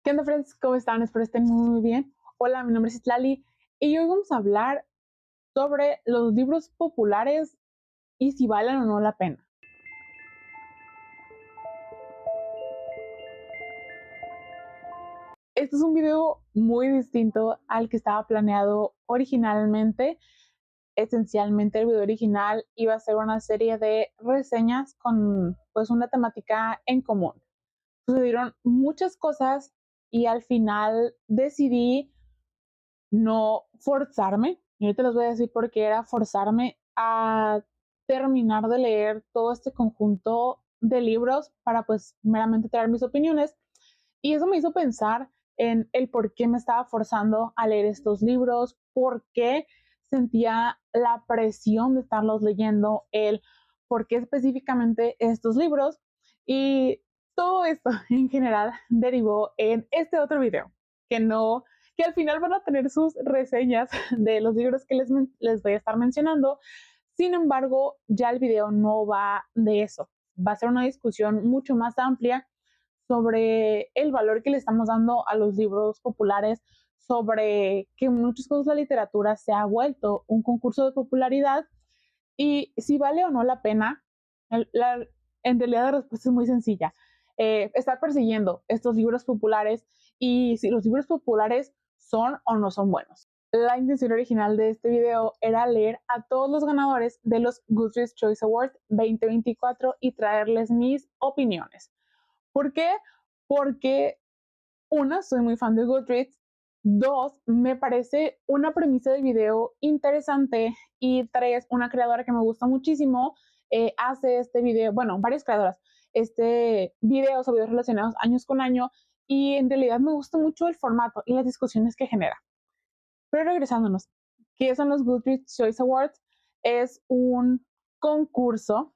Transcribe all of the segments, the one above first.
¿Qué onda, friends? ¿Cómo están? Espero estén muy bien. Hola, mi nombre es Itlali y hoy vamos a hablar sobre los libros populares y si valen o no la pena. Este es un video muy distinto al que estaba planeado originalmente. Esencialmente el video original iba a ser una serie de reseñas con pues una temática en común. Sucedieron muchas cosas y al final decidí no forzarme, y ahorita les voy a decir por qué era forzarme a terminar de leer todo este conjunto de libros para pues meramente traer mis opiniones. Y eso me hizo pensar en el por qué me estaba forzando a leer estos libros, por qué sentía la presión de estarlos leyendo, el por qué específicamente estos libros. Y todo esto en general derivó en este otro video, que al final van a tener sus reseñas de los libros que les voy a estar mencionando. Sin embargo, ya el video no va de eso. Va a ser una discusión mucho más amplia sobre el valor que le estamos dando a los libros populares, sobre que en muchas cosas la literatura se ha vuelto un concurso de popularidad y si vale o no la pena. En realidad la respuesta es muy sencilla. Estar persiguiendo estos libros populares y si los libros populares son o no son buenos. La intención original de este video era leer a todos los ganadores de los Goodreads Choice Awards 2024 y traerles mis opiniones. ¿Por qué? Porque una, soy muy fan de Goodreads. Dos, me parece una premisa de video interesante. Y tres, una creadora que me gusta muchísimo hace este video, bueno, varias creadoras, videos o videos relacionados años con año. Y en realidad me gusta mucho el formato y las discusiones que genera. Pero regresándonos, ¿qué son los Goodreads Choice Awards? Es un concurso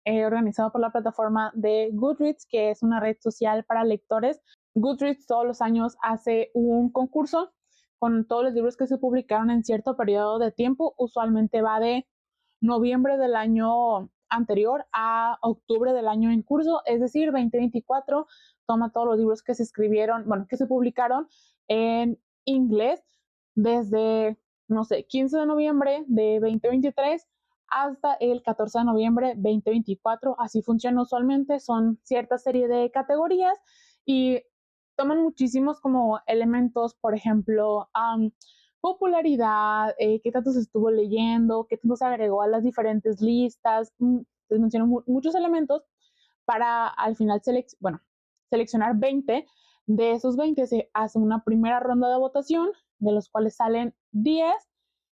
organizado por la plataforma de Goodreads, que es una red social para lectores. Goodreads todos los años hace un concurso con todos los libros que se publicaron en cierto periodo de tiempo. Usualmente va de noviembre del año anterior a octubre del año en curso, es decir, 2024. Toma todos los libros que se escribieron, bueno, que se publicaron en inglés desde, no sé, 15 de noviembre de 2023 hasta el 14 de noviembre 2024. Así funciona usualmente, son cierta serie de categorías y toman muchísimos como elementos, por ejemplo, popularidad, qué tanto se estuvo leyendo, qué tanto se agregó a las diferentes listas. Les menciono muchos elementos para al final seleccionar 20. De esos 20 se hace una primera ronda de votación, de los cuales salen 10,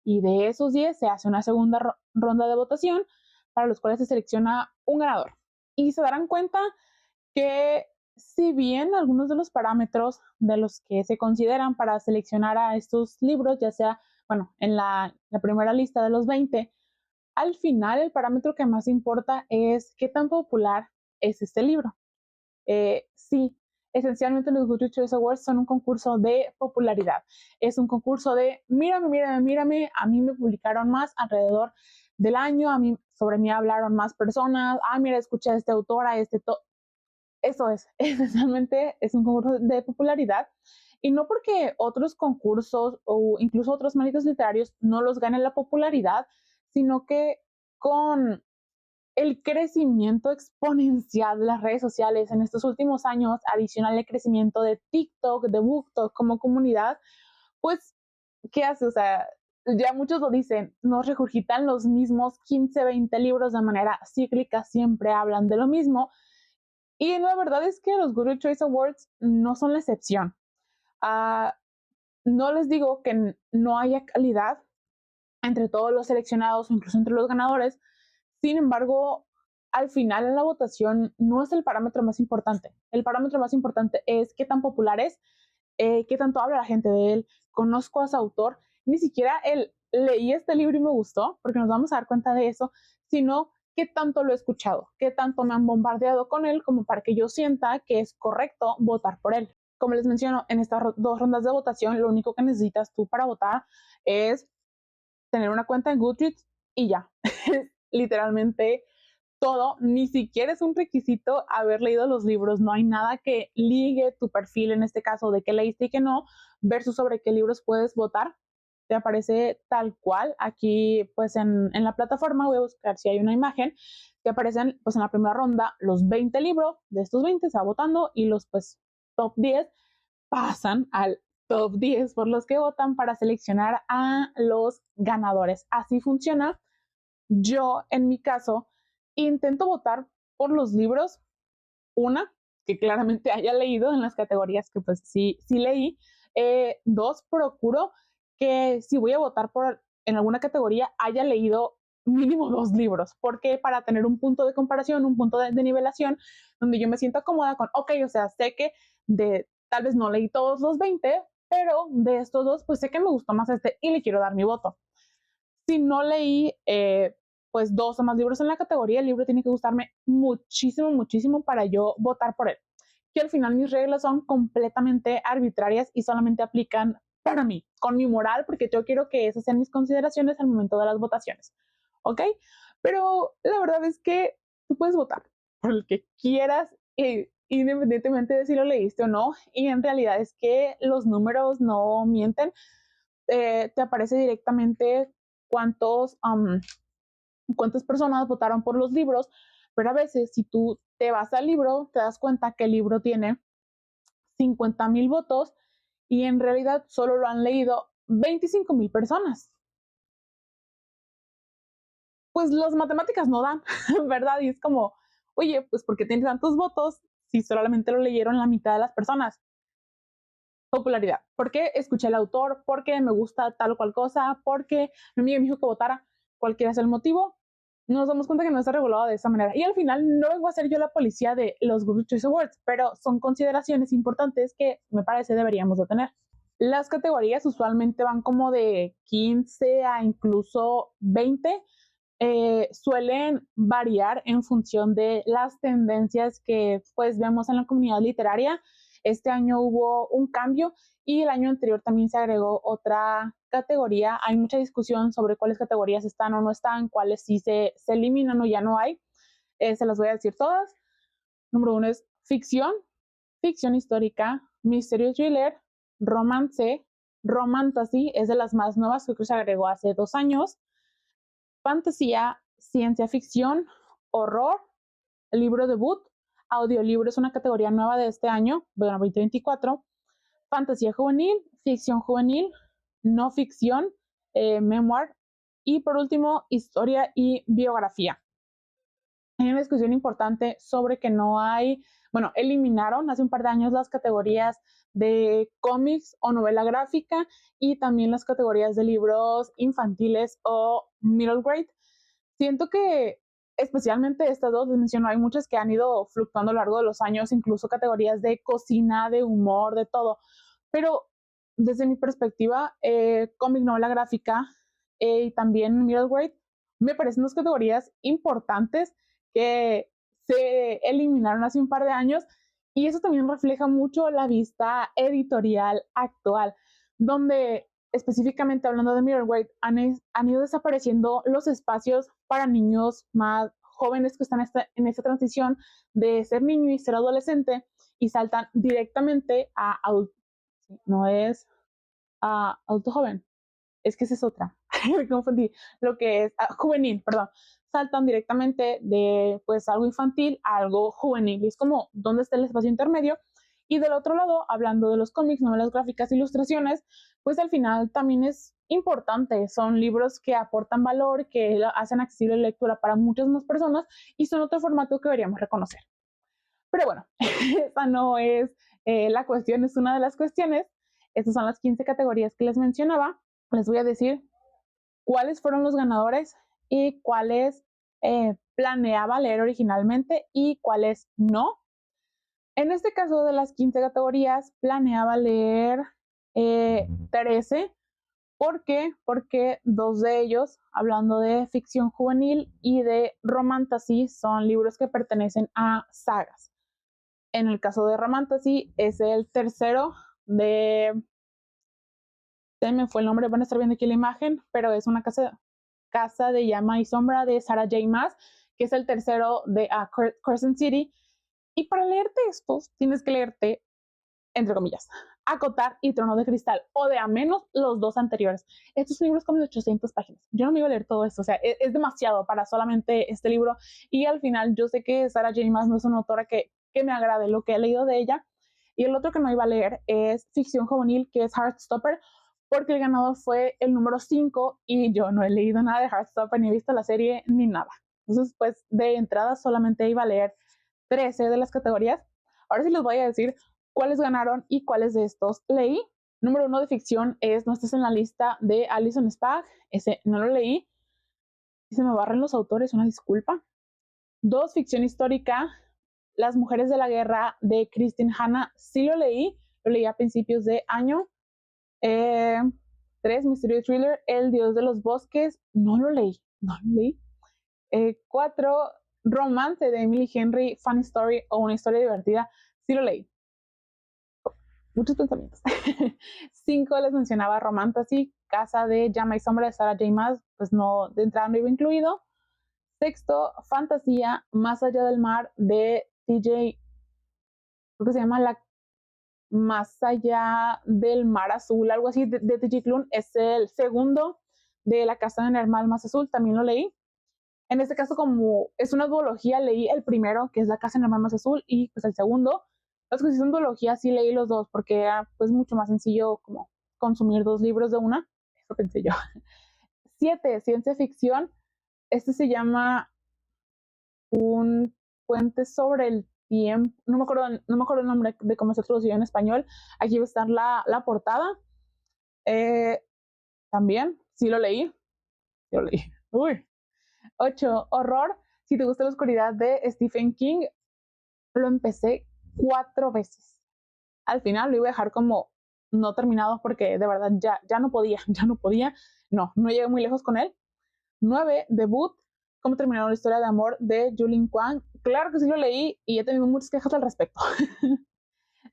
y de esos 10 se hace una segunda ronda de votación, para los cuales se selecciona un ganador. Y se darán cuenta que si bien algunos de los parámetros de los que se consideran para seleccionar a estos libros, ya sea, bueno, en la primera lista de los 20, al final el parámetro que más importa es qué tan popular es este libro. Sí, esencialmente los Goodreads Choice Awards son un concurso de popularidad. Es un concurso de mírame, mírame, mírame. A mí me publicaron más alrededor del año, sobre mí hablaron más personas. Mira, escuché a este autor, a eso es, esencialmente es un concurso de popularidad. Y no porque otros concursos o incluso otros méritos literarios no los ganen la popularidad, sino que con el crecimiento exponencial de las redes sociales en estos últimos años, adicional al crecimiento de TikTok, de BookTok como comunidad, pues, ¿qué hace? O sea, ya muchos lo dicen, nos regurgitan los mismos 15, 20 libros de manera cíclica, siempre hablan de lo mismo. Y la verdad es que los Goodreads Choice Awards no son la excepción. Uh, no les digo que no haya calidad entre todos los seleccionados o incluso entre los ganadores. Sin embargo, al final en la votación no es el parámetro más importante. El parámetro más importante es qué tan popular es, qué tanto habla la gente de él, conozco a su autor. Ni siquiera leí este libro y me gustó, porque nos vamos a dar cuenta de eso, sino qué tanto lo he escuchado, qué tanto me han bombardeado con él como para que yo sienta que es correcto votar por él. Como les menciono, en estas dos rondas de votación, lo único que necesitas tú para votar es tener una cuenta en Goodreads y ya. Literalmente todo, ni siquiera es un requisito haber leído los libros, no hay nada que ligue tu perfil, en este caso, de qué leíste y qué no, versus sobre qué libros puedes votar. Te aparece tal cual. Aquí, pues en la plataforma, voy a buscar si hay una imagen, te aparecen, pues en la primera ronda, los 20 libros, de estos 20 se va votando y los, pues, top 10 pasan al top 10 por los que votan para seleccionar a los ganadores. Así funciona. Yo, en mi caso, intento votar por los libros, una, que claramente haya leído en las categorías que pues sí leí. Dos, procuro que si voy a votar en alguna categoría haya leído mínimo 2 libros, porque para tener un punto de comparación, un punto de nivelación, donde yo me siento cómoda con, ok, o sea, sé que tal vez no leí todos los 20, pero de estos 2, pues sé que me gustó más este y le quiero dar mi voto. Si no leí pues 2 o más libros en la categoría, el libro tiene que gustarme muchísimo, muchísimo para yo votar por él. Que al final mis reglas son completamente arbitrarias y solamente aplican para mí, con mi moral, porque yo quiero que esas sean mis consideraciones al momento de las votaciones. ¿Ok? Pero la verdad es que tú puedes votar por el que quieras, independientemente de si lo leíste o no. Y en realidad es que los números no mienten. Te aparece directamente cuántos, cuántas personas votaron por los libros, pero a veces si tú te vas al libro, te das cuenta que el libro tiene 50,000 votos y en realidad solo lo han leído 25,000 personas. Pues las matemáticas no dan, ¿verdad? Y es como, oye, pues ¿por qué tienes tantos votos si solamente lo leyeron la mitad de las personas? Popularidad. ¿Por qué escuché al autor? ¿Porque me gusta tal o cual cosa? ¿Porque mi amigo me dijo que votara? Cualquiera sea el motivo, nos damos cuenta que no está regulado de esa manera. Y al final no vengo a ser yo la policía de los Google Choice Awards, pero son consideraciones importantes que me parece deberíamos de tener. Las categorías usualmente van como de 15 a incluso 20. Suelen variar en función de las tendencias que pues vemos en la comunidad literaria. Este año hubo un cambio y el año anterior también se agregó otra categoría. Hay mucha discusión sobre cuáles categorías están o no están, cuáles sí se eliminan o ya no hay. Se las voy a decir todas. Número 1 es ficción, ficción histórica, misterio thriller, romance, romantasy, es de las más nuevas, creo que se agregó hace 2 años, fantasía, ciencia ficción, horror, libro debut, audiolibro es una categoría nueva de este año, bueno, 2024, fantasía juvenil, ficción juvenil, no ficción, memoir y por último, historia y biografía. Hay una discusión importante sobre que no hay, bueno, eliminaron hace un par de años las categorías de cómics o novela gráfica y también las categorías de libros infantiles o middle grade. Siento que especialmente estas dos, les menciono, hay muchas que han ido fluctuando a lo largo de los años, incluso categorías de cocina, de humor, de todo. Pero desde mi perspectiva, cómic, novela gráfica y también middle grade, me parecen dos categorías importantes que se eliminaron hace un par de años y eso también refleja mucho la vista editorial actual, donde específicamente hablando de middle grade, han ido desapareciendo los espacios para niños más jóvenes que están en esta transición de ser niño y ser adolescente y saltan directamente a adulto. No es adulto joven, es que esa es otra, me confundí, lo que es juvenil, perdón, saltan directamente de pues algo infantil a algo juvenil, y es como, ¿dónde está el espacio intermedio? Y del otro lado, hablando de los cómics, novelas gráficas, ilustraciones, pues al final también es importante, son libros que aportan valor, que hacen accesible la lectura para muchas más personas y son otro formato que deberíamos reconocer. Pero bueno, esa no es la cuestión, es una de las cuestiones. Estas son las 15 categorías que les mencionaba. Les voy a decir cuáles fueron los ganadores y cuáles planeaba leer originalmente y cuáles no. En este caso de las 15 categorías, planeaba leer 13. ¿Por qué? Porque 2 de ellos, hablando de ficción juvenil y de romantasy, son libros que pertenecen a sagas. En el caso de romantasy, es el tercero de se me fue el nombre, van a estar viendo aquí la imagen, pero es una casa de llama y sombra de Sarah J. Maas, que es el tercero de Crescent City. Y para leerte estos, tienes que leerte, entre comillas, Acotar y Trono de Cristal, o de a menos los dos anteriores. Estos libros como de 800 páginas. Yo no me iba a leer todo esto, o sea, es demasiado para solamente este libro. Y al final, yo sé que Sarah J. Maas no es una autora que me agrade lo que he leído de ella. Y el otro que no iba a leer es ficción juvenil, que es Heartstopper, porque el ganador fue el número 5 y yo no he leído nada de Heartstopper, ni he visto la serie, ni nada. Entonces, pues de entrada solamente iba a leer 13 de las categorías. Ahora sí les voy a decir cuáles ganaron y cuáles de estos leí. Número 1 de ficción es No estás en la lista de Alison Spag. Ese no lo leí. Y se me barren los autores, una disculpa. 2, ficción histórica, Las mujeres de la guerra de Christine Hanna. Sí lo leí a principios de año. 3, misterio thriller, El dios de los bosques. No lo leí. 4, romance de Emily Henry, Funny Story o una historia divertida. Sí lo leí. Muchos pensamientos. 5, les mencionaba Romantasy, Casa de Llama y Sombra de Sarah J. Maas, pues no, de entrada no iba incluido. 6, Fantasía, Más allá del mar de TJ, creo que se llama Más allá del mar azul, algo así, de TJ Klune. Es el segundo de La casa de Nermal más azul, también lo leí. En este caso, como es una duología, leí el primero, que es La casa en el mar más azul, y pues el segundo. Los que son duología sí leí los dos, porque era pues mucho más sencillo como consumir 2 libros de una. Eso pensé yo. 7, ciencia ficción. Este se llama Un puente sobre el tiempo. No me acuerdo el nombre de cómo se traducido en español. Aquí va a estar la portada. También, sí lo leí. Uy. 8, horror. Si te gusta la oscuridad de Stephen King, lo empecé 4 veces. Al final lo iba a dejar como no terminado porque de verdad ya no podía. No llegué muy lejos con él. 9, debut. Cómo terminar una historia de amor de Julin Kwang. Claro que sí lo leí y he tenido muchas quejas al respecto.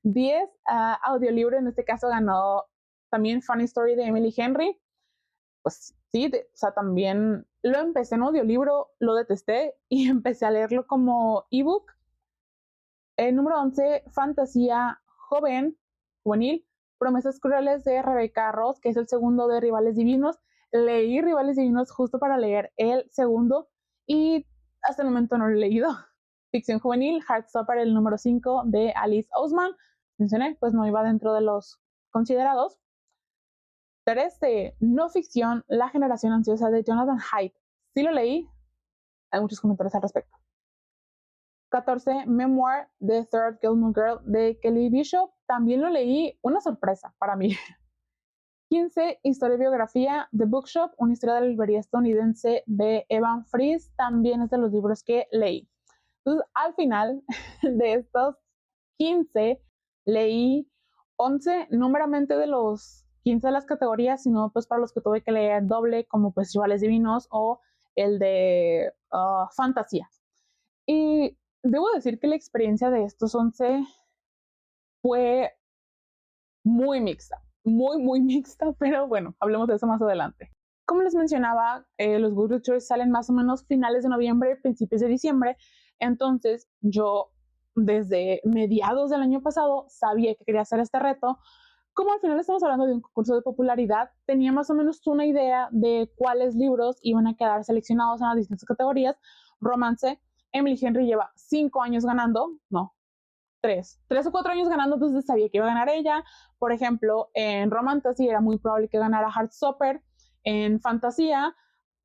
10, audiolibro. En este caso ganó también Funny Story de Emily Henry. Pues sí, o sea, también lo empecé en audiolibro, lo detesté y empecé a leerlo como ebook. El número 11, fantasía juvenil, Promesas crueles de Rebecca Ross, que es el segundo de Rivales Divinos. Leí Rivales Divinos justo para leer el segundo y hasta el momento no lo he leído. Ficción juvenil, Heartstopper, el número 5 de Alice Oseman. Mencioné, pues no iba dentro de los considerados. 13, no ficción, La generación ansiosa de Jonathan Haidt. Sí lo leí, hay muchos comentarios al respecto. 14, Memoir de Third Gilmore Girl de Kelly Bishop. También lo leí, una sorpresa para mí. 15, Historia y biografía The Bookshop, una historia de la librería estadounidense de Evan Fries. También es de los libros que leí. Entonces, al final de estos 15, leí 11, no meramente de los 15 de las categorías, sino pues para los que tuve que leer doble, como pues Rivales Divinos o el de Fantasía. Y debo decir que la experiencia de estos 11 fue muy mixta, muy mixta, pero bueno, hablemos de eso más adelante. Como les mencionaba, los Goodreads salen más o menos finales de noviembre, principios de diciembre, entonces yo desde mediados del año pasado sabía que quería hacer este reto. Como al final estamos hablando de un concurso de popularidad, tenía más o menos una idea de cuáles libros iban a quedar seleccionados en las distintas categorías. Romance, Emily Henry lleva 5 años ganando, no, 3 o 4 años ganando, entonces sabía que iba a ganar ella. Por ejemplo, en Romantasy era muy probable que ganara Heartstopper. En Fantasía,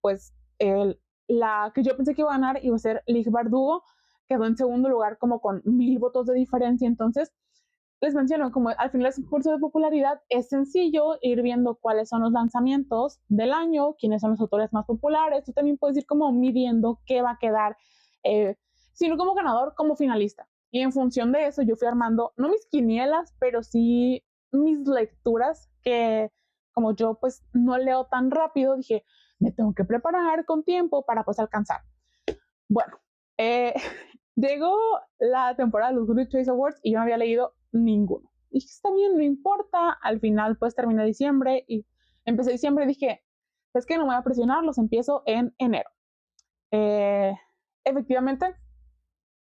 pues la que yo pensé que iba a ganar iba a ser Lig Bardugo, quedó en segundo lugar como con 1000 votos de diferencia. Entonces, les menciono, como al final es un curso de popularidad, es sencillo ir viendo cuáles son los lanzamientos del año, quiénes son los autores más populares. Tú también puedes ir como midiendo qué va a quedar, sino como ganador, como finalista. Y en función de eso yo fui armando, no mis quinielas, pero sí mis lecturas, que como yo pues no leo tan rápido, dije, me tengo que preparar con tiempo para pues alcanzar. Bueno, llegó la temporada de los Goodreads Choice Awards y yo no había leído ninguno. Dije, está bien, no importa. Al final pues terminé diciembre y empecé diciembre y dije, es que no me voy a presionar, los empiezo en enero. efectivamente,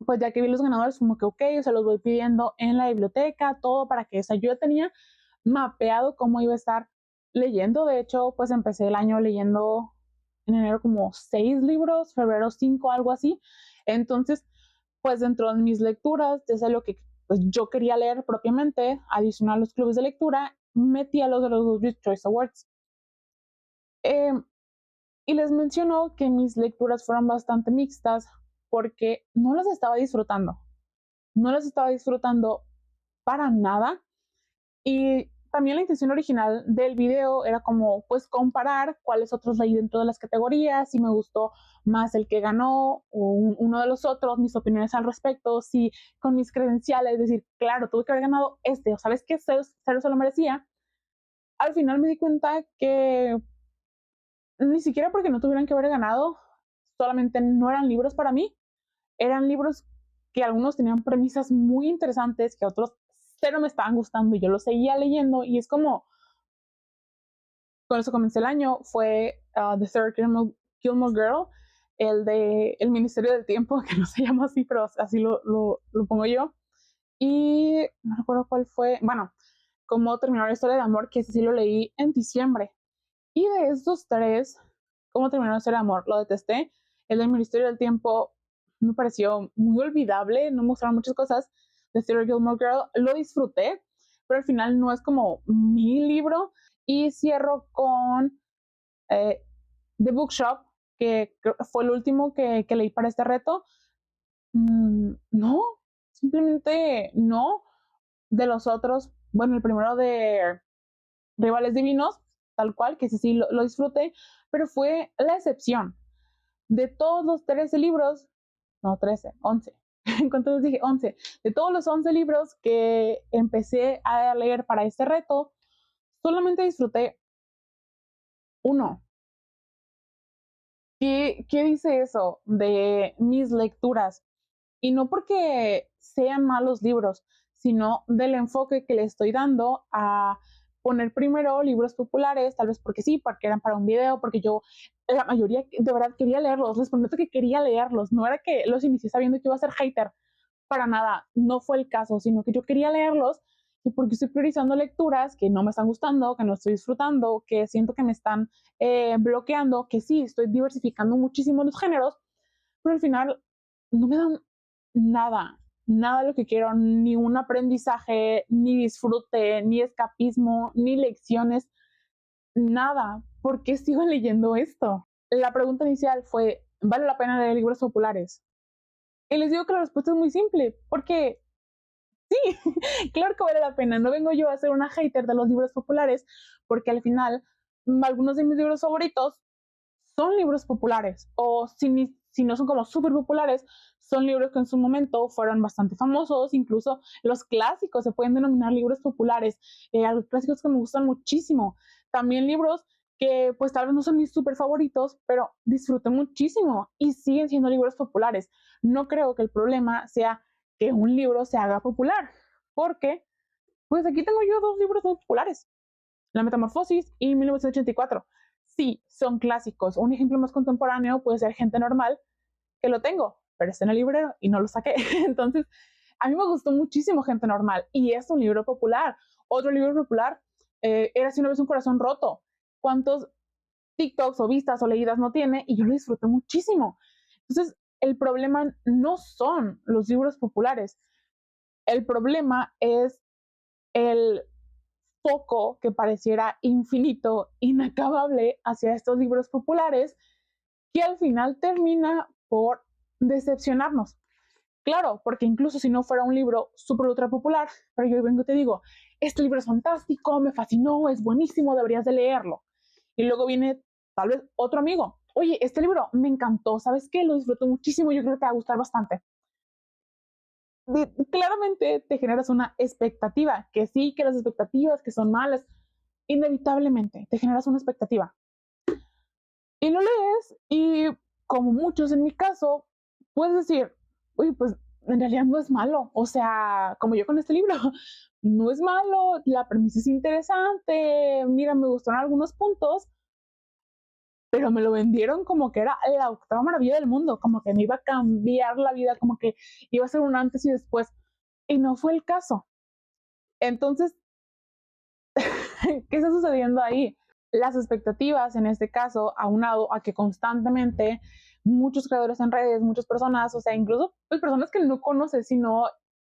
pues ya que vi los ganadores, como que ok, se los voy pidiendo en la biblioteca, todo para que, o sea, yo ya tenía mapeado cómo iba a estar leyendo. De hecho, pues empecé el año leyendo en enero como 6 libros, febrero 5, algo así. Entonces, pues dentro de mis lecturas, desde lo que pues, yo quería leer propiamente, adicional a los clubes de lectura, metí a los de los Goodreads Choice Awards. Eh, y les menciono que mis lecturas fueron bastante mixtas porque no las estaba disfrutando. No las estaba disfrutando para nada. Y también la intención original del video era como pues comparar cuáles otros leí dentro de las categorías, si me gustó más el que ganó o uno de los otros, mis opiniones al respecto, si con mis credenciales, decir, claro, tuve que haber ganado este, o sabes que cero se lo merecía. Al final me di cuenta que ni siquiera porque no tuvieran que haber ganado, solamente no eran libros para mí, eran libros que algunos tenían premisas muy interesantes, que otros cero me estaban gustando y yo los seguía leyendo y es como, con eso comencé el año, fue The Third Gilmore Girl, el de El Ministerio del Tiempo, que no se llama así, pero así lo pongo yo. Y no recuerdo cuál fue, bueno, cómo terminó la historia de amor, que ese sí lo leí en diciembre. Y de estos tres, cómo terminó la historia de amor, lo detesté. El del Ministerio del Tiempo me pareció muy olvidable, no mostraron muchas cosas. The Third Gilmore Girl lo disfruté, pero al final no es como mi libro. Y cierro con eh, The Bookshop, que fue el último que leí para este reto. No, simplemente no. De los otros, bueno, el primero de Rivales Divinos, tal cual, que ese sí lo disfruté, pero fue la excepción. De todos los 13 libros, no, 13, 11, en cuanto les dije 11, de todos los 11 libros que empecé a leer para este reto, solamente disfruté uno. ¿Qué dice eso de mis lecturas? Y no porque sean malos libros, sino del enfoque que le estoy dando a poner primero libros populares, tal vez porque sí, porque eran para un video, porque yo la mayoría de verdad quería leerlos, les prometo que quería leerlos, no era que los inicié sabiendo que iba a ser hater, para nada, no fue el caso, sino que yo quería leerlos y porque estoy priorizando lecturas que no me están gustando, que no estoy disfrutando, que siento que me están bloqueando, que sí, estoy diversificando muchísimo los géneros, pero al final no me dan nada, nada de lo que quiero, ni un aprendizaje, ni disfrute, ni escapismo, ni lecciones, nada. ¿Por qué sigo leyendo esto? La pregunta inicial fue, ¿vale la pena leer libros populares? Y les digo que la respuesta es muy simple, porque sí, claro que vale la pena. No vengo yo a ser una hater de los libros populares, porque al final algunos de mis libros favoritos son libros populares, o si no son como súper populares, son libros que en su momento fueron bastante famosos, incluso los clásicos se pueden denominar libros populares, los clásicos que me gustan muchísimo. También libros que pues tal vez no son mis súper favoritos, pero disfruté muchísimo y siguen siendo libros populares. No creo que el problema sea que un libro se haga popular, porque pues aquí tengo yo dos libros muy populares, La Metamorfosis y 1984. Sí, son clásicos. Un ejemplo más contemporáneo puede ser Gente Normal, que lo tengo, pero está en el librero y no lo saqué. Entonces, a mí me gustó muchísimo Gente Normal y es un libro popular. Otro libro popular, era Si una vez un corazón roto. ¿Cuántos TikToks o vistas o leídas no tiene? Y yo lo disfruté muchísimo. Entonces, el problema no son los libros populares. El problema es el foco que pareciera infinito, inacabable hacia estos libros populares, que al final termina por decepcionarnos. Claro, porque incluso si no fuera un libro súper ultra popular, pero yo vengo y te digo, este libro es fantástico, me fascinó, es buenísimo, deberías de leerlo. Y luego viene tal vez otro amigo, oye, este libro me encantó, ¿sabes qué? Lo disfruto muchísimo, yo creo que te va a gustar bastante. Claramente te generas una expectativa, que sí, que las expectativas que son malas, inevitablemente te generas una expectativa. Y lo lees y como muchos en mi caso, puedes decir, uy, pues en realidad no es malo, o sea, como yo con este libro, no es malo, la premisa es interesante, mira, me gustaron algunos puntos, pero me lo vendieron como que era la octava maravilla del mundo, como que me iba a cambiar la vida, como que iba a ser un antes y después, y no fue el caso. Entonces, ¿qué está sucediendo ahí? Las expectativas, en este caso, aunado a que constantemente muchos creadores en redes, muchas personas, o sea, incluso pues, personas que no conoces, sino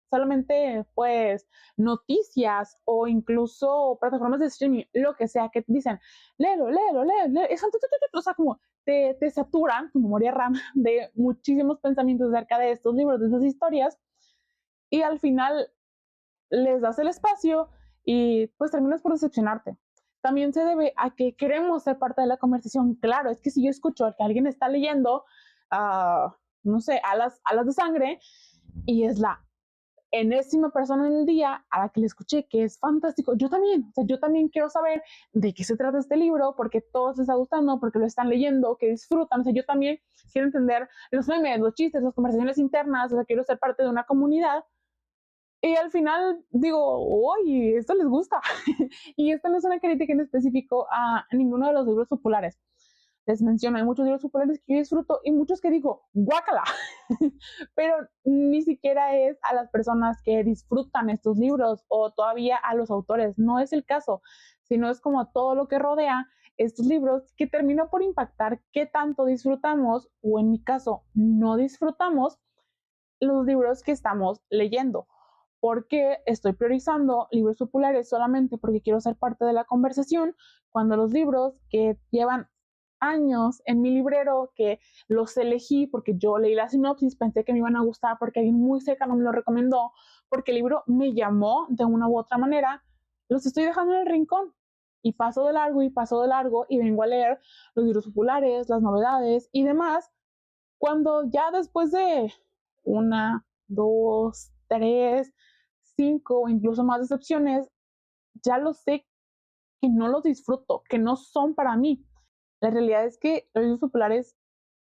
solamente pues noticias o incluso plataformas de streaming, lo que sea, que te dicen, léelo, léelo, léelo, eso, o sea, como te saturan tu memoria RAM de muchísimos pensamientos acerca de estos libros, de esas historias, y al final les das el espacio y pues terminas por decepcionarte. También se debe a que queremos ser parte de la conversación. Claro, es que si yo escucho que alguien está leyendo, no sé, alas de sangre, y es la enésima persona en el día a la que le escuché que es fantástico, yo también, o sea, yo también quiero saber de qué se trata este libro, porque todos les está gustando, porque lo están leyendo, que disfrutan, o sea, yo también quiero entender los memes, los chistes, las conversaciones internas, o sea, quiero ser parte de una comunidad. Y al final digo, oye, esto les gusta. Y esto no es una crítica en específico a ninguno de los libros populares. Les menciono, hay muchos libros populares que yo disfruto y muchos que digo, guácala. Pero ni siquiera es a las personas que disfrutan estos libros o todavía a los autores. No es el caso, sino es como todo lo que rodea estos libros que termina por impactar qué tanto disfrutamos o en mi caso no disfrutamos los libros que estamos leyendo. Porque estoy priorizando libros populares solamente porque quiero ser parte de la conversación, cuando los libros que llevan años en mi librero, que los elegí porque yo leí la sinopsis, pensé que me iban a gustar porque alguien muy cercano me lo recomendó, porque el libro me llamó de una u otra manera, los estoy dejando en el rincón y paso de largo y paso de largo y vengo a leer los libros populares, las novedades y demás, cuando ya después de una, dos, tres, cinco o incluso más decepciones, ya lo sé que no los disfruto, que no son para mí. La realidad es que los libros populares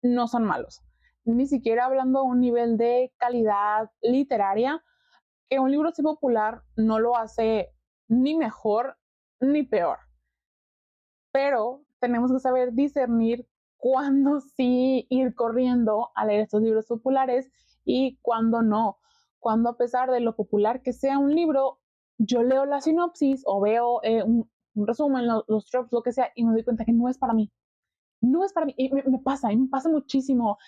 no son malos, ni siquiera hablando a un nivel de calidad literaria, que un libro así popular no lo hace ni mejor ni peor, pero tenemos que saber discernir cuándo sí ir corriendo a leer estos libros populares y cuándo no. Cuando a pesar de lo popular que sea un libro, yo leo la sinopsis o veo un resumen, los tropes, lo que sea, y me doy cuenta que no es para mí. No es para mí. Y me pasa muchísimo.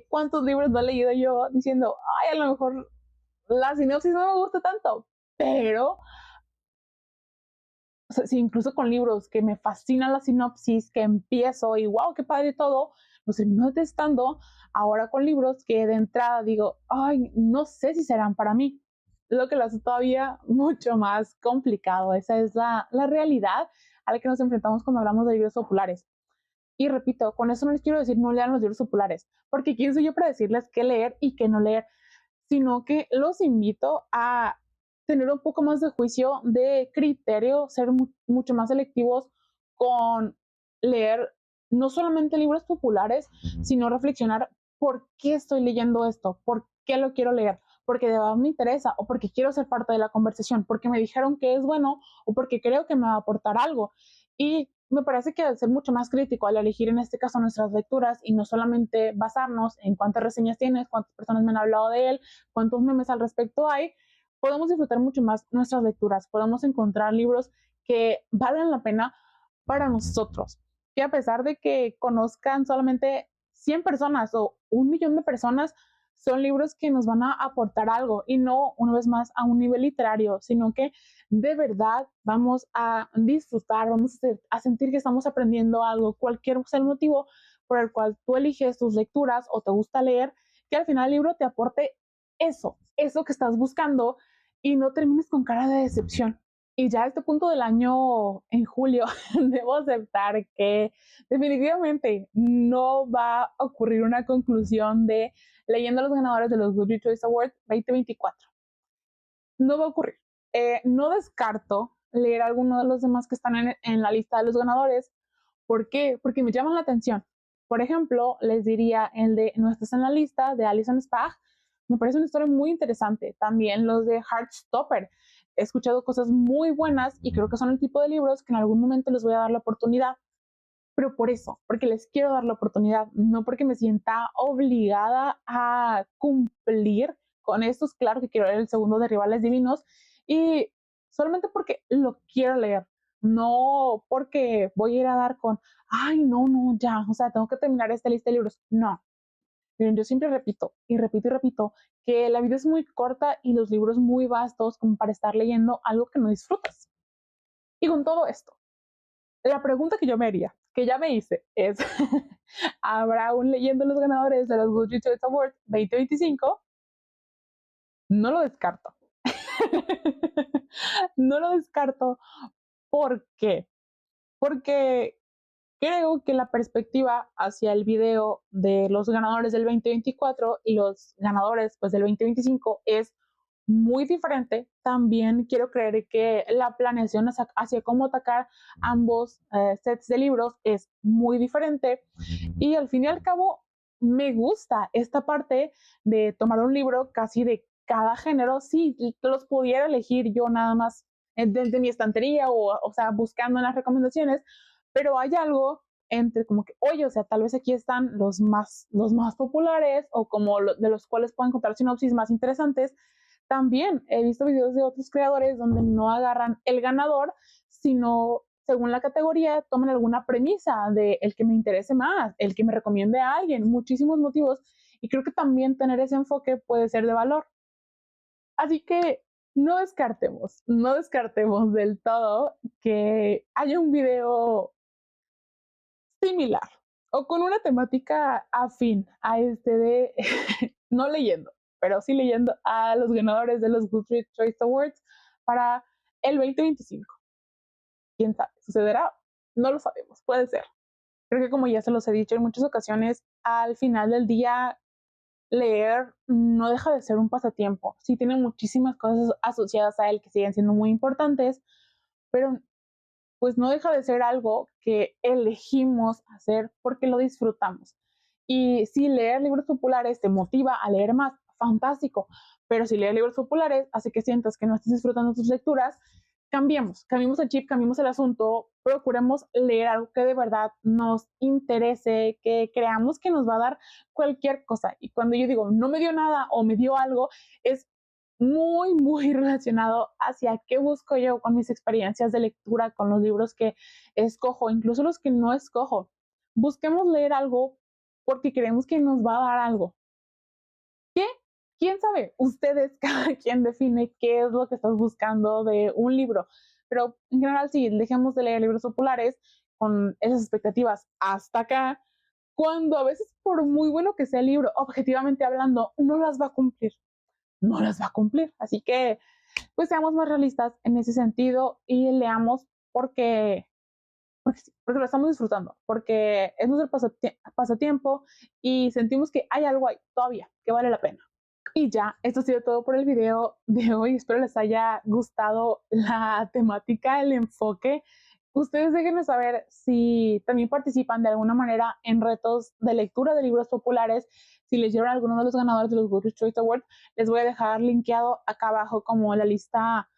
¿Cuántos libros no he leído yo diciendo, ay, a lo mejor la sinopsis no me gusta tanto, pero o sea, sí, incluso con libros que me fascina la sinopsis, que empiezo y wow, qué padre todo, los termino detestando. Ahora con libros que de entrada digo, ay, no sé si serán para mí, lo que lo hace todavía mucho más complicado. Esa es la realidad a la que nos enfrentamos cuando hablamos de libros populares. Y repito, con eso no les quiero decir no lean los libros populares, porque quién soy yo para decirles qué leer y qué no leer, sino que los invito a tener un poco más de juicio, de criterio, ser mucho más selectivos con leer no solamente libros populares, sino reflexionar por qué estoy leyendo esto, por qué lo quiero leer, porque de verdad me interesa o porque quiero ser parte de la conversación, porque me dijeron que es bueno o porque creo que me va a aportar algo. Y me parece que al ser mucho más crítico al elegir en este caso nuestras lecturas y no solamente basarnos en cuántas reseñas tienes, cuántas personas me han hablado de él, cuántos memes al respecto hay, podemos disfrutar mucho más nuestras lecturas, podemos encontrar libros que valen la pena para nosotros. Y a pesar de que conozcan solamente 100 personas o 1 millón de personas, son libros que nos van a aportar algo y no, una vez más, a un nivel literario, sino que de verdad vamos a disfrutar, vamos a sentir que estamos aprendiendo algo, cualquier sea el motivo por el cual tú eliges tus lecturas o te gusta leer, que al final el libro te aporte eso que estás buscando y no termines con cara de decepción. Y ya a este punto del año, en julio, debo aceptar que definitivamente no va a ocurrir una conclusión de leyendo a los ganadores de los Goodreads Choice Awards 2024. No va a ocurrir. No descarto leer alguno de los demás que están en la lista de los ganadores. ¿Por qué? Porque me llaman la atención. Por ejemplo, les diría el de No estás en la lista de Alison Spag. Me parece una historia muy interesante. También los de Heartstopper. He escuchado cosas muy buenas y creo que son el tipo de libros que en algún momento les voy a dar la oportunidad. pero por eso, porque les quiero dar la oportunidad, no porque me sienta obligada a cumplir con estos. Claro que quiero leer el segundo de Rivales Divinos y solamente porque lo quiero leer, no porque voy a ir a dar con, ay, no, no, ya, o sea, tengo que terminar esta lista de libros. No, miren, yo siempre repito y repito y repito que la vida es muy corta y los libros muy vastos como para estar leyendo algo que no disfrutas. Y con todo esto, la pregunta que yo me haría, que ya me hice, es, ¿habrá un leyendo los ganadores de los Goodreads Choice Awards 2025? No lo descarto. No lo descarto. ¿Por qué? Porque creo que la perspectiva hacia el video de los ganadores del 2024 y los ganadores pues, del 2025 es muy diferente. También quiero creer que la planeación hacia cómo atacar ambos sets de libros es muy diferente. Y al fin y al cabo, me gusta esta parte de tomar un libro casi de cada género. Sí, los pudiera elegir yo nada más desde mi estantería o sea, buscando en las recomendaciones, pero hay algo entre como que, oye, o sea, tal vez aquí están los más populares o como de los cuales puedo encontrar sinopsis más interesantes. También he visto videos de otros creadores donde no agarran el ganador, sino según la categoría toman alguna premisa de el que me interese más, el que me recomiende a alguien, muchísimos motivos. Y creo que también tener ese enfoque puede ser de valor. Así que no descartemos del todo que haya un video similar o con una temática afín a este de no leyendo, pero sí leyendo a los ganadores de los Goodreads Choice Awards para el 2025. ¿Quién sabe? ¿Sucederá? No lo sabemos, puede ser. Creo que como ya se los he dicho en muchas ocasiones, al final del día leer no deja de ser un pasatiempo. Sí tiene muchísimas cosas asociadas a él que siguen siendo muy importantes, pero pues no deja de ser algo que elegimos hacer porque lo disfrutamos. Y si leer libros populares te motiva a leer más, fantástico. Pero si leer libros populares hace que sientas que no estás disfrutando tus lecturas, cambiemos el chip, cambiemos el asunto, procuremos leer algo que de verdad nos interese, que creamos que nos va a dar cualquier cosa. Y cuando yo digo no me dio nada o me dio algo, es muy, muy relacionado hacia qué busco yo con mis experiencias de lectura, con los libros que escojo, incluso los que no escojo. Busquemos leer algo porque creemos que nos va a dar algo. ¿Qué? ¿Quién sabe? Ustedes, cada quien define qué es lo que estás buscando de un libro. Pero en general, sí, dejemos de leer libros populares con esas expectativas hasta acá, cuando a veces, por muy bueno que sea el libro, objetivamente hablando, no las va a cumplir. No las va a cumplir. Así que, pues seamos más realistas en ese sentido y leamos porque lo estamos disfrutando, porque es nuestro pasatiempo y sentimos que hay algo ahí todavía que vale la pena. Y ya, esto ha sido todo por el video de hoy. Espero les haya gustado la temática, el enfoque. Ustedes déjenme saber si también participan de alguna manera en retos de lectura de libros populares. Si leyeron alguno de los ganadores de los Goodreads Choice Awards, les voy a dejar linkeado acá abajo como la lista,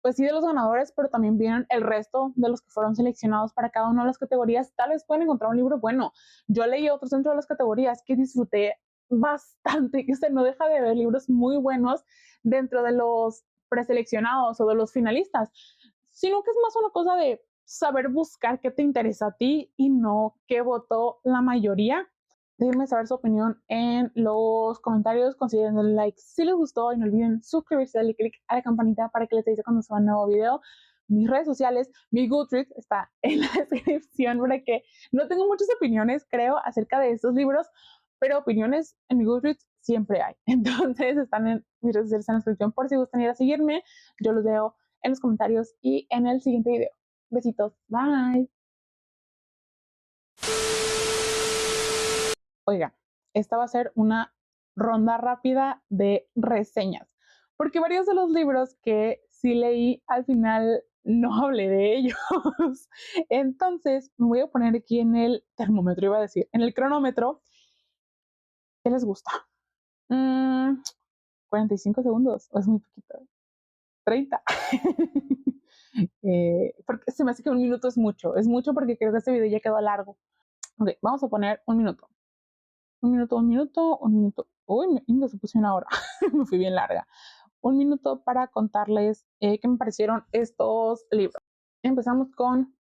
pues sí, de los ganadores, pero también vienen el resto de los que fueron seleccionados para cada una de las categorías. Tal vez pueden encontrar un libro bueno. Yo leí otros dentro de las categorías que disfruté bastante, que se no deja de ver libros muy buenos dentro de los preseleccionados o de los finalistas, sino que es más una cosa de saber buscar qué te interesa a ti y no qué votó la mayoría. Déjenme saber su opinión en los comentarios, consideren el like si les gustó y no olviden suscribirse, darle click a la campanita para que les avise cuando suba un nuevo video. Mis redes sociales, mi Goodreads está en la descripción para que no tengo muchas opiniones, creo, acerca de estos libros, pero opiniones en mi Goodreads siempre hay. Entonces están en mis redes sociales en la descripción por si gustan ir a seguirme. Yo los veo en los comentarios y en el siguiente video. Besitos, bye. Oiga, esta va a ser una ronda rápida de reseñas, porque varios de los libros que sí leí al final no hablé de ellos. Entonces me voy a poner aquí en el termómetro, iba a decir, en el cronómetro. ¿Qué les gusta? 45 segundos, o es muy poquito. 30. porque se me hace que 1 minuto es mucho porque creo que este video ya quedó largo. Ok, vamos a poner 1 minuto. 1 minuto, 1 minuto, 1 minuto. Uy, se puso 1 hora. Me fui bien larga. 1 minuto para contarles qué me parecieron estos libros. Empezamos con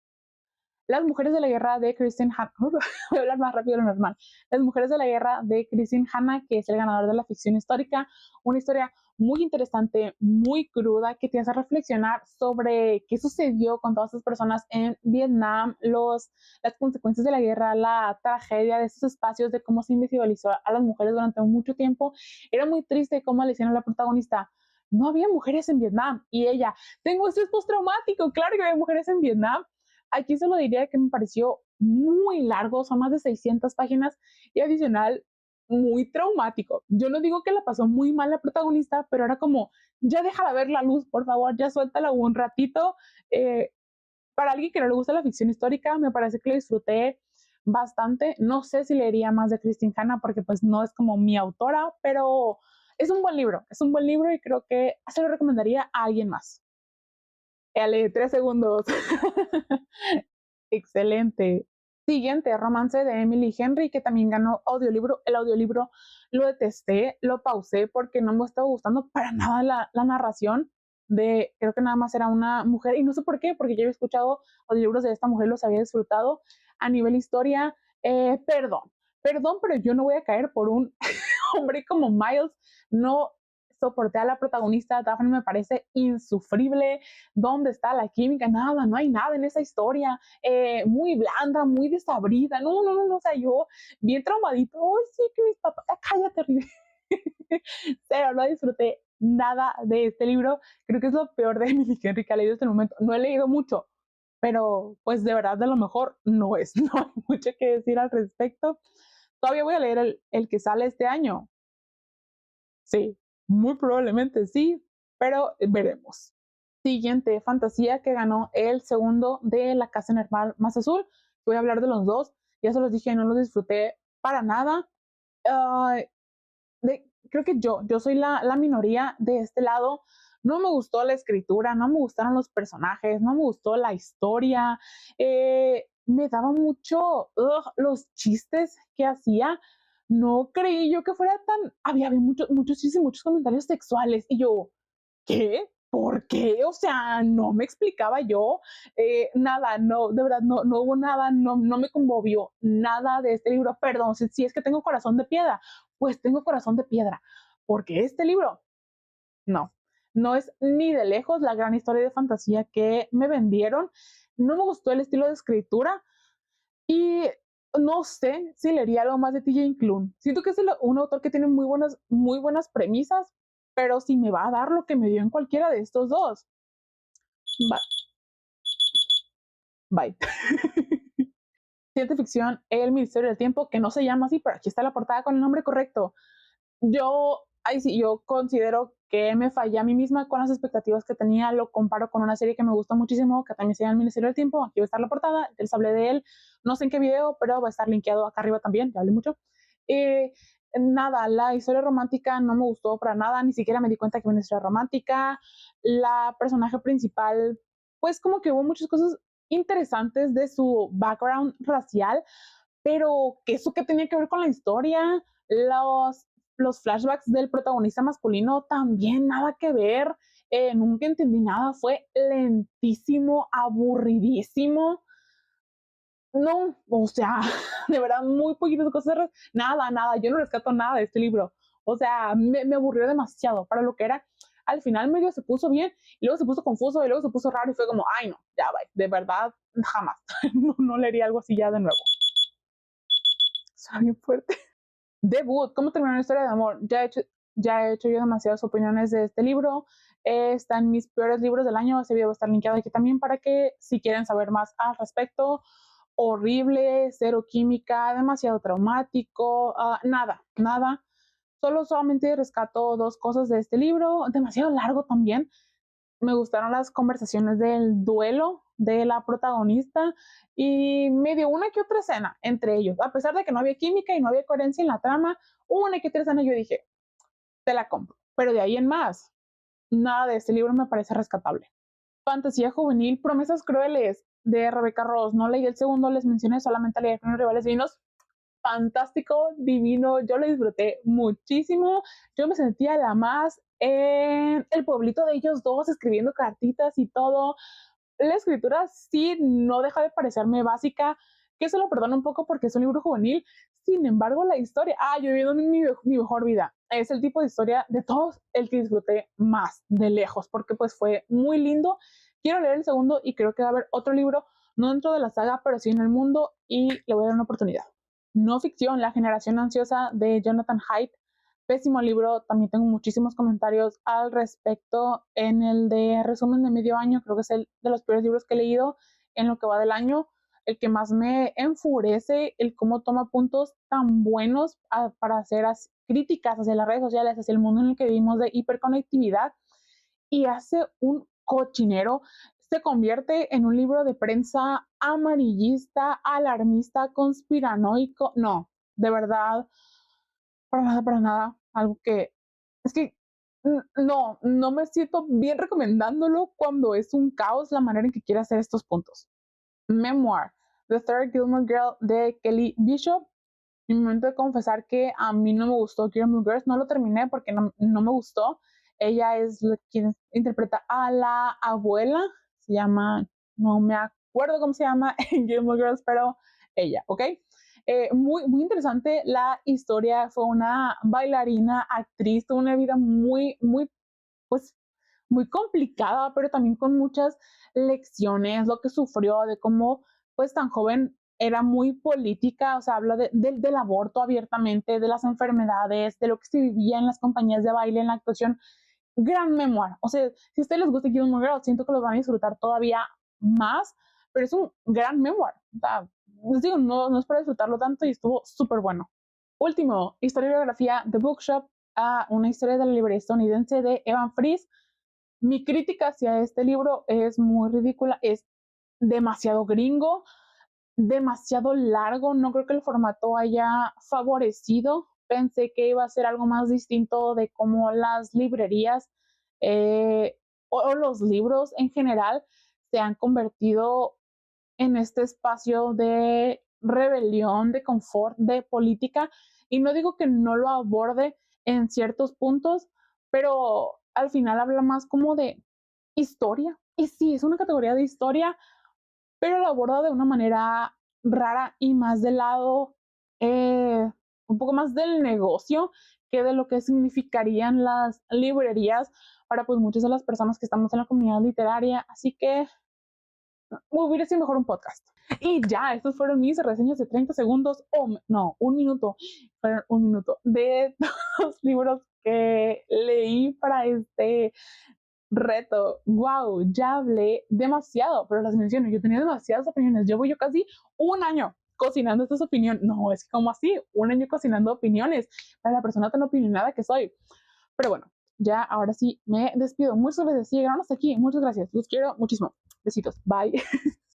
Las mujeres de la guerra de Christine Hanna. Voy a hablar más rápido de lo normal. Las mujeres de la guerra de Christine Hanna, que es el ganador de la ficción histórica. Una historia muy interesante, muy cruda, que te hace reflexionar sobre qué sucedió con todas estas personas en Vietnam, las consecuencias de la guerra, la tragedia de esos espacios, de cómo se invisibilizó a las mujeres durante mucho tiempo. Era muy triste cómo le hicieron a la protagonista. No había mujeres en Vietnam. Y ella, tengo estrés postraumático, claro que había mujeres en Vietnam. Aquí solo diría que me pareció muy largo, son más de 600 páginas y adicional muy traumático. Yo no digo que la pasó muy mal la protagonista, pero era como, ya déjala ver la luz, por favor, ya suéltala un ratito. Eh, para alguien que no le gusta la ficción histórica, me parece que lo disfruté bastante. No sé si leería más de Christine Hanna porque pues no es como mi autora, pero es un buen libro y creo que se lo recomendaría a alguien más. Dale, 3 segundos. Excelente. Siguiente, Romance de Emily Henry, que también ganó audiolibro. El audiolibro lo detesté, lo pausé porque no me estaba gustando para nada la narración creo que nada más era una mujer, y no sé por qué, porque yo había escuchado audiolibros de esta mujer, los había disfrutado. A nivel historia, perdón, pero yo no voy a caer por un hombre como Miles. No soporté a la protagonista. Daphne me parece insufrible. ¿Dónde está la química? Nada, no hay nada en esa historia. Muy blanda, muy desabrida. No, no, no, no, o sea, yo bien traumadito. Ay, sí, que mis papás, cállate, pero no disfruté nada de este libro. Creo que es lo peor de Emily Henry que ha leído hasta el momento. No he leído mucho, pero pues de verdad de lo mejor no es. No hay mucho que decir al respecto. Todavía voy a leer el que sale este año. Sí, muy probablemente sí, pero veremos. Siguiente, Fantasía, que ganó el segundo de La Casa en el Mar Más Azul. Voy a hablar de los dos. Ya se los dije, no los disfruté para nada. Uh, creo que yo soy la minoría de este lado. No me gustó la escritura, no me gustaron los personajes, no me gustó la historia. Me daba mucho los chistes que hacía. No creí yo que fuera tan. Había muchos chistes y muchos comentarios sexuales. Y yo, ¿qué? ¿Por qué? O sea, no me explicaba yo nada, no, de verdad, no hubo nada, no me conmovió nada de este libro. Perdón, si es que tengo corazón de piedra, pues tengo corazón de piedra, porque este libro, no, no es ni de lejos la gran historia de fantasía que me vendieron. No me gustó el estilo de escritura y no sé si leería algo más de TJ Klune. Siento que es un autor que tiene muy buenas premisas, pero si me va a dar lo que me dio en cualquiera de estos dos, bye. Ciencia ficción, El Ministerio del Tiempo, que no se llama así, pero aquí está la portada con el nombre correcto. Yo considero que me fallé a mí misma con las expectativas que tenía. Lo comparo con una serie que me gustó muchísimo, que también se llama El Ministerio del Tiempo. Aquí va a estar la portada, les hablé de él, no sé en qué video, pero va a estar linkeado acá arriba también, ya hablé mucho. Eh, Nada, la historia romántica no me gustó para nada, ni siquiera me di cuenta que era una historia romántica. La personaje principal, pues como que hubo muchas cosas interesantes de su background racial, pero que eso que tenía que ver con la historia, los flashbacks del protagonista masculino también nada que ver. Nunca entendí nada, fue lentísimo, aburridísimo. No, o sea, de verdad, muy poquitas cosas, nada, yo no rescato nada de este libro. O sea, me aburrió demasiado para lo que era. Al final medio se puso bien, y luego se puso confuso, y luego se puso raro, y fue como, ay no, ya va, de verdad, jamás. No leería algo así ya de nuevo. Suena bien fuerte. Debut, ¿cómo terminó una historia de amor? Ya he hecho yo demasiadas opiniones de este libro. Está en mis peores libros del año. Ese video va a estar linkeado aquí también para que si quieren saber más al respecto. Horrible, cero química, demasiado traumático, nada. Solamente rescato 2 cosas de este libro. Demasiado largo también. Me gustaron las conversaciones del duelo de la protagonista y me dio una que otra escena entre ellos. A pesar de que no había química y no había coherencia en la trama, una que otra escena yo dije, te la compro. Pero de ahí en más, nada de este libro me parece rescatable. Fantasía juvenil, Promesas crueles, de Rebeca Ross. No leí el segundo, les mencioné, solamente leí Los rivales divinos. Fantástico, divino, yo lo disfruté muchísimo. Yo me sentía la más en el pueblito de ellos dos, escribiendo cartitas y todo. La escritura sí no deja de parecerme básica, que se lo perdono un poco porque es un libro juvenil. Sin embargo, la historia, yo he vivido mi mejor vida. Es el tipo de historia de todos el que disfruté más de lejos, porque pues fue muy lindo. Quiero leer el segundo y creo que va a haber otro libro, no dentro de la saga, pero sí en el mundo, y le voy a dar una oportunidad. No ficción, La generación ansiosa, de Jonathan Haidt. Pésimo libro, también tengo muchísimos comentarios al respecto en el de resumen de medio año. Creo que es el de los peores libros que he leído en lo que va del año. El que más me enfurece, el cómo toma puntos tan buenos para hacer críticas hacia las redes sociales, hacia el mundo en el que vivimos de hiperconectividad, y hace un cochinero. Se convierte en un libro de prensa amarillista, alarmista, conspiranoico. No, de verdad, para nada. Algo que es que no me siento bien recomendándolo cuando es un caos la manera en que quiere hacer estos puntos. Memoir, The Third Gilmore Girl, de Kelly Bishop. En mi momento de confesar que a mí no me gustó Gilmore Girls, no lo terminé porque no me gustó. Ella es quien interpreta a la abuela, se llama, no me acuerdo cómo se llama en Gilmore Girls, pero ella, ¿ok? Muy interesante la historia. Fue una bailarina, actriz, tuvo una vida pues, muy complicada, pero también con muchas lecciones, lo que sufrió, de cómo, pues, tan joven era muy política. O sea, habla del aborto abiertamente, de las enfermedades, de lo que se vivía en las compañías de baile, en la actuación. Gran memoir. O sea, si a ustedes les gusta Gilmore Girls, siento que los van a disfrutar todavía más, pero es un gran memoir. O sea, les digo, no es para disfrutarlo tanto, y estuvo súper bueno. Último, historia y biografía, The Bookshop, una historia de la librería estadounidense, de Evan Fries. Mi crítica hacia este libro es muy ridícula, es demasiado gringo, demasiado largo. No creo que el formato haya favorecido. Pensé que iba a ser algo más distinto de cómo las librerías, o los libros en general, se han convertido en este espacio de rebelión, de confort, de política. Y no digo que no lo aborde en ciertos puntos, pero al final habla más como de historia. Y sí, es una categoría de historia, pero lo aborda de una manera rara y más del lado, un poco más del negocio que de lo que significarían las librerías para pues muchas de las personas que estamos en la comunidad literaria. Así que hubiera sido mejor un podcast. Y ya, estos fueron mis reseñas de 30 segundos, o no, un minuto, fueron un minuto, de todos los libros que leí para este reto. Wow, ya hablé demasiado, pero las menciono, yo tenía demasiadas opiniones. Llevo yo casi un año cocinando estas opiniones. No, es como así, un año cocinando opiniones para la persona tan opinionada que soy. Pero bueno, ya ahora sí me despido. Muchas gracias. Si llegaron hasta aquí, muchas gracias. Los quiero muchísimo. Besitos. Bye.